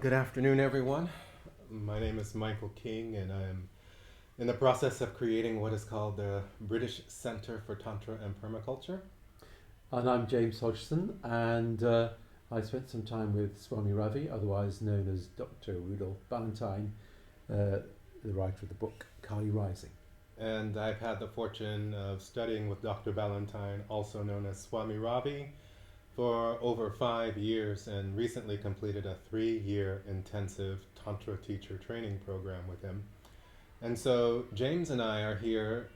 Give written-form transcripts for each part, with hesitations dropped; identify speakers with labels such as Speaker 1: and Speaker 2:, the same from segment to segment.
Speaker 1: Good afternoon, everyone. My name is Michael King, and I'm in the process of creating what is called the British Centre for Tantra and Permaculture.
Speaker 2: And I'm James Hodgson, and I spent some time with Swami Ravi, otherwise known as Dr. Rudolph Ballentine, the writer of the book Kali Rising.
Speaker 1: And I've had the fortune of studying with Dr. Ballentine, also known as Swami Ravi, for over 5 years and recently completed a 3 year intensive Tantra teacher training program with him. And so James and I are here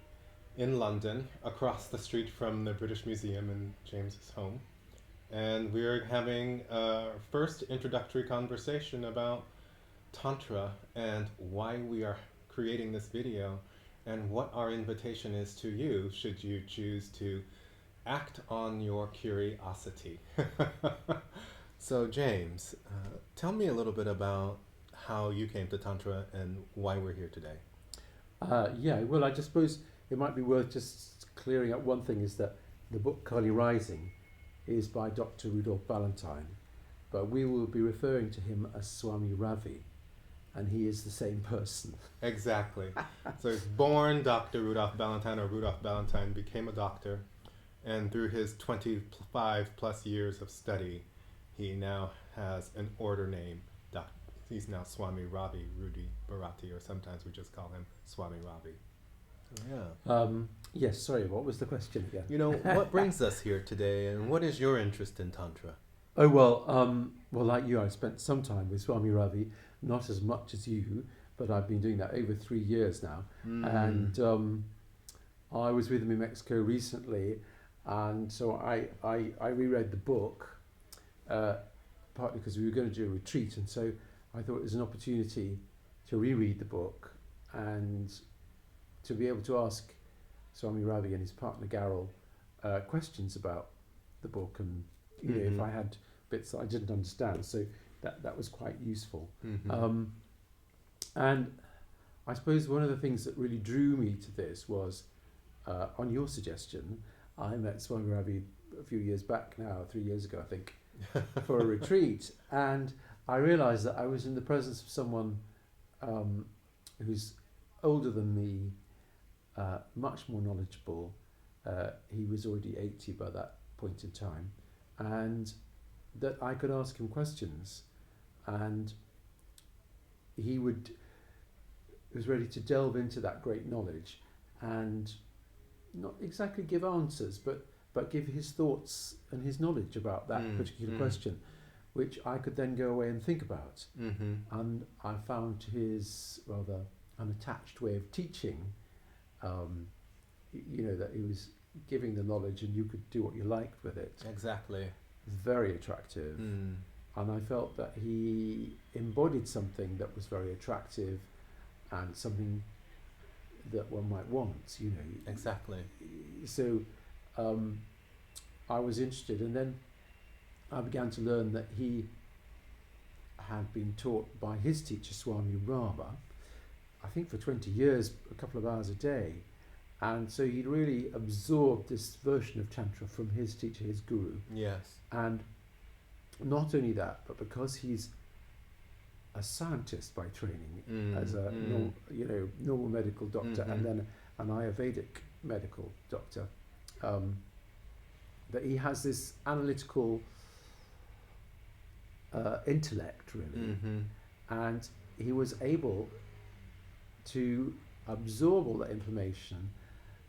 Speaker 1: in London, across the street from the British Museum in James's home. And we're having a first introductory conversation about Tantra and why we are creating this video and what our invitation is to you should you choose to act on your curiosity. So, James, tell me a little bit about how you came to Tantra and why we're here today.
Speaker 2: Well, I just suppose it might be worth just clearing up one thing is that the book Kali Rising is by Dr. Rudolph Ballentine, but we will be referring to him as Swami Ravi, and he is the same person.
Speaker 1: Exactly. So he's born Dr. Rudolph Ballentine, or Rudolph Ballentine became a doctor, and through his 25 plus years of study, he now has an order name. He's now Swami Ravi Rudy Bharati, or sometimes we just call him Swami Ravi. Yeah.
Speaker 2: Yes, sorry, what was the question again?
Speaker 1: What brings us here today, and what is your interest in Tantra?
Speaker 2: Oh, well, like you, I spent some time with Swami Ravi, not as much as you, but I've been doing that over 3 years now. And I was with him in Mexico recently, and so I reread the book, partly because we were going to do a retreat, and so I thought it was an opportunity to reread the book and to be able to ask Swami Ravi and his partner Garel questions about the book, and if I had bits that I didn't understand, so that was quite useful. And I suppose one of the things that really drew me to this was, on your suggestion, I met Swami Ravi a few years back now, 3 years ago I think, for a retreat, and I realised that I was in the presence of someone who's older than me, much more knowledgeable. He was already 80 by that point in time, and that I could ask him questions, and he was ready to delve into that great knowledge and not exactly give answers, but give his thoughts and his knowledge about that particular question, which I could then go away and think about. And I found his rather unattached way of teaching, that he was giving the knowledge and you could do what you liked with it.
Speaker 1: Exactly.
Speaker 2: Very attractive. And I felt that he embodied something that was very attractive and something that one might want,
Speaker 1: Exactly.
Speaker 2: So I was interested, and then I began to learn that he had been taught by his teacher Swami Rama, I think for 20 years, a couple of hours a day, and so he'd really absorbed this version of Tantra from his teacher, his guru.
Speaker 1: Yes.
Speaker 2: And not only that, but because he's a scientist by training, as a normal medical doctor, and then an Ayurvedic medical doctor, that he has this analytical intellect, really, and he was able to absorb all that information,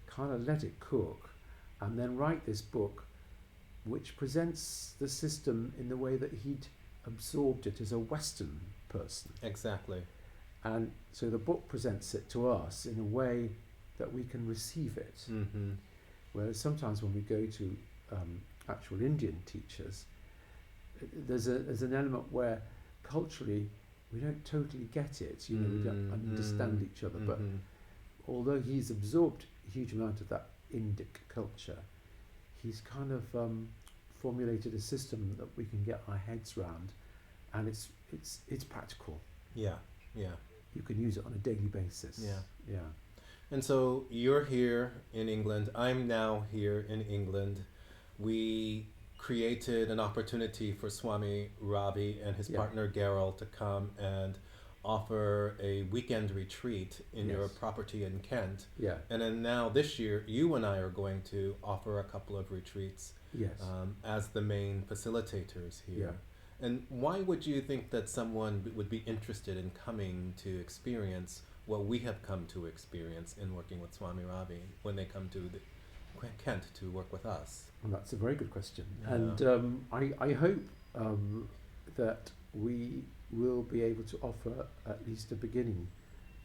Speaker 2: kind of let it cook, and then write this book which presents the system in the way that he'd absorbed it as a Western person.
Speaker 1: Exactly.
Speaker 2: And so the book presents it to us in a way that we can receive it. Whereas sometimes when we go to actual Indian teachers, there's an element where culturally we don't totally get it, we don't understand each other, but although he's absorbed a huge amount of that Indic culture, he's kind of formulated a system that we can get our heads round, and it's practical.
Speaker 1: Yeah.
Speaker 2: You can use it on a daily basis. Yeah.
Speaker 1: And so you're here in England. I'm now here in England. We created an opportunity for Swami Ravi and his
Speaker 2: Yeah.
Speaker 1: partner Gerald to come and offer a weekend retreat in your
Speaker 2: Yes.
Speaker 1: property in Kent.
Speaker 2: Yeah.
Speaker 1: And then now this year, you and I are going to offer a couple of retreats
Speaker 2: Yes.
Speaker 1: as the main facilitators here.
Speaker 2: Yeah.
Speaker 1: And why would you think that someone would be interested in coming to experience what we have come to experience in working with Swami Ravi when they come to Kent to work with us?
Speaker 2: Well, that's a very good question.
Speaker 1: Yeah.
Speaker 2: And I hope that we will be able to offer at least a beginning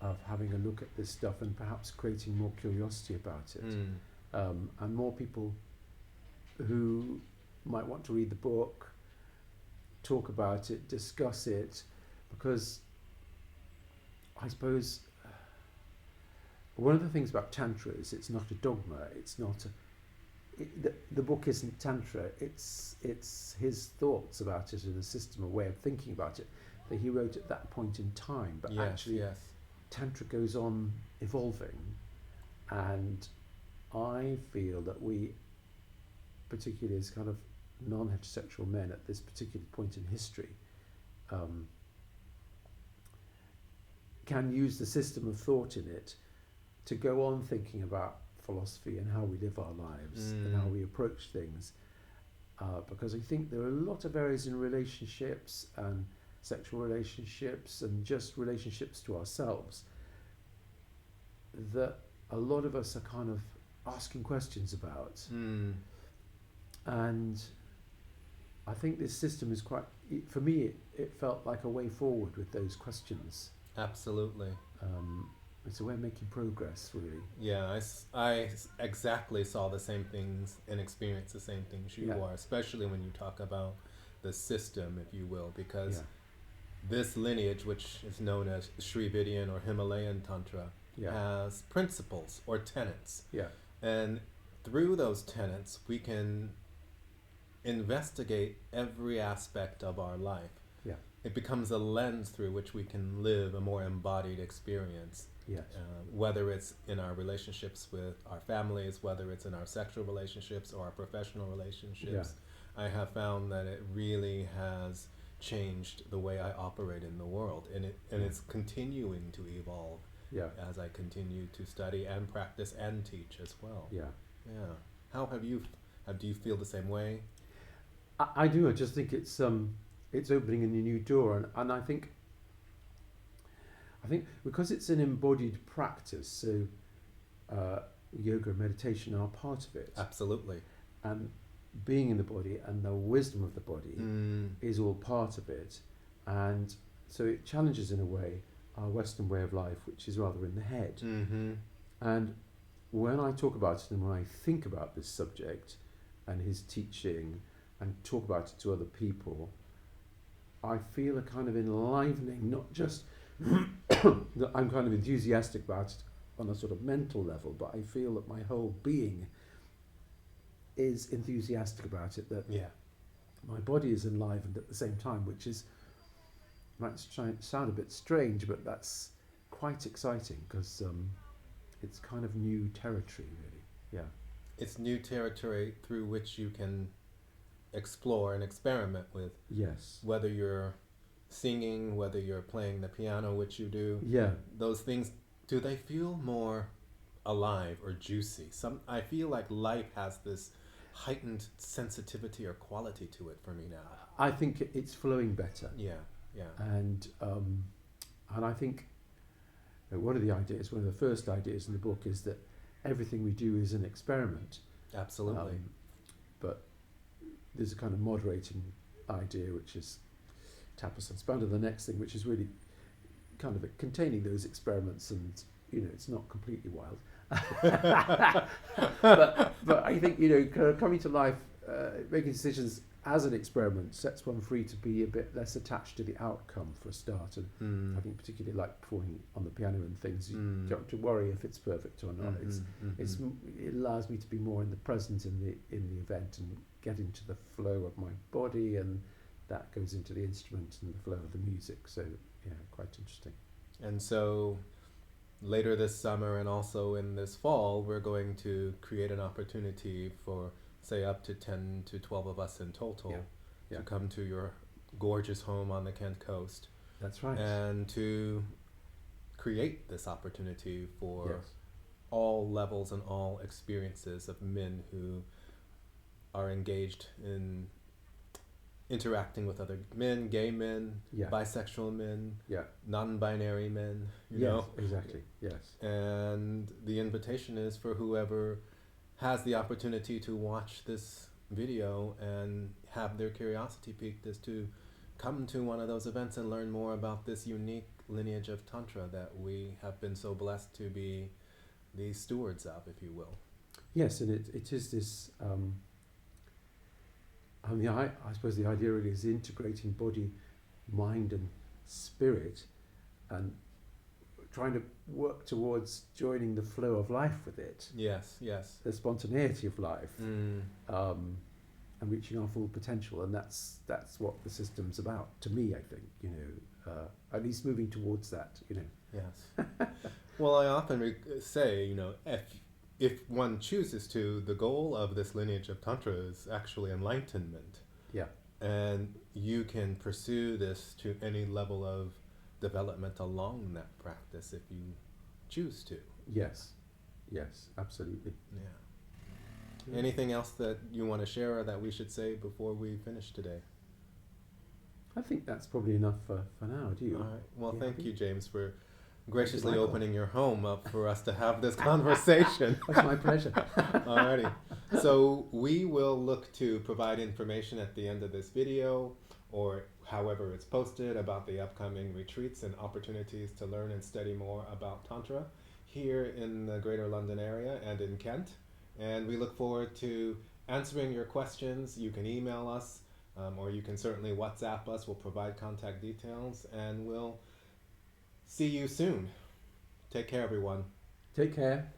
Speaker 2: of having a look at this stuff and perhaps creating more curiosity about it. And more people who might want to read the book, talk about it, discuss it, because I suppose one of the things about Tantra is it's not a dogma, it's not the book isn't Tantra, it's his thoughts about it and a system, a way of thinking about it that he wrote at that point in time, but actually Tantra goes on evolving, and I feel that we, particularly as kind of non-heterosexual men at this particular point in history, can use the system of thought in it to go on thinking about philosophy and how we live our lives and how we approach things, because I think there are a lot of areas in relationships and sexual relationships and just relationships to ourselves that a lot of us are kind of asking questions about. And I think this system is quite, for me, it felt like a way forward with those questions.
Speaker 1: Absolutely.
Speaker 2: It's a way of making progress, really.
Speaker 1: Yeah, I exactly saw the same things and experienced the same things you are, especially when you talk about the system, if you will, because this lineage, which is known as Shrividian or Himalayan Tantra, has principles or tenets.
Speaker 2: Yeah.
Speaker 1: And through those tenets, we can investigate every aspect of our life. Yeah. It becomes a lens through which we can live a more embodied experience.
Speaker 2: Yes.
Speaker 1: Whether it's in our relationships with our families, whether it's in our sexual relationships or our professional relationships, I have found that it really has changed the way I operate in the world, and it's continuing to evolve as I continue to study and practice and teach as well. Yeah. How have you? Do you feel the same way?
Speaker 2: I do. I just think it's opening a new door, and I think because it's an embodied practice, so yoga and meditation are part of it.
Speaker 1: Absolutely.
Speaker 2: And being in the body and the wisdom of the body is all part of it. And so it challenges, in a way, our Western way of life, which is rather in the head. And when I talk about it and when I think about this subject and his teaching and talk about it to other people, I feel a kind of enlivening, not just that I'm kind of enthusiastic about it on a sort of mental level, but I feel that my whole being is enthusiastic about it, that my body is enlivened at the same time, which is, might sound a bit strange, but that's quite exciting because it's kind of new territory, really. Yeah.
Speaker 1: It's new territory through which you can explore and experiment with.
Speaker 2: Yes.
Speaker 1: Whether you're singing, whether you're playing the piano, which you do.
Speaker 2: Yeah.
Speaker 1: Those things, do they feel more alive or juicy? I feel like life has this heightened sensitivity or quality to it for me now.
Speaker 2: I think it's flowing better.
Speaker 1: Yeah.
Speaker 2: And I think one of the first ideas in the book is that everything we do is an experiment.
Speaker 1: Absolutely.
Speaker 2: But there's a kind of moderating idea, which is tapas and spanda, the next thing, which is really kind of containing those experiments, and it's not completely wild. but I think coming to life, making decisions as an experiment sets one free to be a bit less attached to the outcome for a start. And I think particularly like performing on the piano and things, you don't have to worry if it's perfect or not. It allows me to be more in the present in the event and get into the flow of my body, and that goes into the instrument and the flow of the music. So quite interesting.
Speaker 1: And so later this summer and also in this fall, we're going to create an opportunity for say up to 10 to 12 of us in total,
Speaker 2: Yeah. Yeah.
Speaker 1: to come to your gorgeous home on the Kent coast
Speaker 2: That's right.
Speaker 1: and to create this opportunity for
Speaker 2: Yes.
Speaker 1: all levels and all experiences of men who are engaged in interacting with other men, gay men,
Speaker 2: Yeah.
Speaker 1: bisexual men,
Speaker 2: Yeah.
Speaker 1: non-binary men, you
Speaker 2: Yes.
Speaker 1: know.
Speaker 2: Exactly. Yes.
Speaker 1: And the invitation is for whoever has the opportunity to watch this video and have their curiosity piqued is to come to one of those events and learn more about this unique lineage of Tantra that we have been so blessed to be the stewards of, if you will.
Speaker 2: Yes, and it is this. I suppose the idea really is integrating body, mind, and spirit, and trying to work towards joining the flow of life with it,
Speaker 1: Yes, yes.
Speaker 2: the spontaneity of life,
Speaker 1: Mm.
Speaker 2: and reaching our full potential. And that's what the system's about. To me, I think, at least moving towards that.
Speaker 1: Yes. Well, I often say, if one chooses to, the goal of this lineage of Tantra is actually enlightenment.
Speaker 2: Yeah.
Speaker 1: And you can pursue this to any level of development along that practice if you choose to.
Speaker 2: Yes. Yes. Absolutely.
Speaker 1: Yeah. Anything else that you want to share or that we should say before we finish today?
Speaker 2: I think that's probably enough for now. Do you?
Speaker 1: All right. Well,
Speaker 2: Yeah,
Speaker 1: thank
Speaker 2: I
Speaker 1: you,
Speaker 2: think-
Speaker 1: James, for graciously
Speaker 2: Michael.
Speaker 1: opening your home up for us to have this conversation.
Speaker 2: That's my pleasure.
Speaker 1: Alrighty. So we will look to provide information at the end of this video or however it's posted about the upcoming retreats and opportunities to learn and study more about Tantra here in the Greater London area and in Kent. And we look forward to answering your questions. You can email us or you can certainly WhatsApp us. We'll provide contact details and we'll see you soon. Take care, everyone.
Speaker 2: Take care.